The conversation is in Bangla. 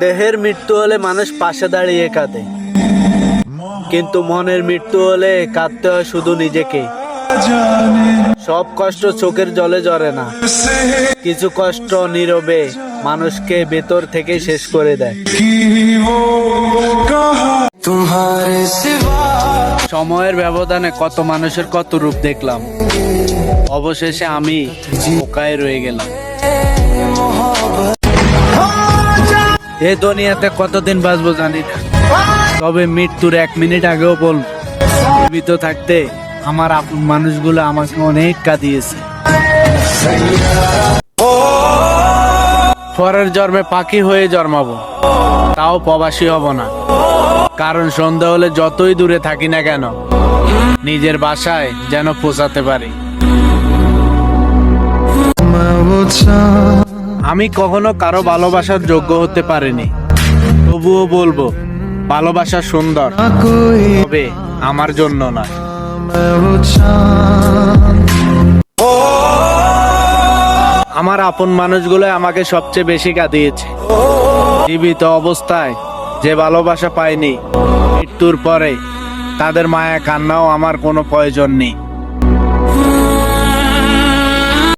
দেহের মৃত্যু হলে মানুষ পাশে দাঁড়িয়ে কাঁদে, কিন্তু মনের মৃত্যু হলে কাঁদতে হয় শুধু নিজেকে। সব কষ্ট চোখের জলে ঝরে না, কিছু কষ্ট নীরবে মানুষকে ভেতর থেকে শেষ করে দেয়। সময়ের ব্যবধানে কত মানুষের কত রূপ দেখলাম, অবশেষে আমি বোকায় রয়ে গেলাম। এই দুনিয়াতে কতদিন বাঁচবো জানি না, তবে মৃত্যুর 1 মিনিট আগেও বলবো, জীবিত থাকতে আমার আপন মানুষগুলো আমাকে অনেক কাঁদিয়েছে। পরের জন্মে পাখি হয়ে জন্মাবো, তাও প্রবাসী হব না, কারণ সন্ধ্যা হলে যতই দূরে থাকি না কেন নিজের বাসায় যেন পৌঁছাতে পারি। আমি কখনো কারো ভালোবাসার যোগ্য হতে পারিনি, তবুও বলবো ভালোবাসা সুন্দর, তবে আমার জন্য না। আমার আপন মানুষগুলো আমাকে সবচেয়ে বেশি কাঁদিয়েছে। জীবিত অবস্থায় যে ভালোবাসা পাইনি, মৃত্যুর পরে তাদের মায়া কান্নাও আমার কোনো প্রয়োজন নেই।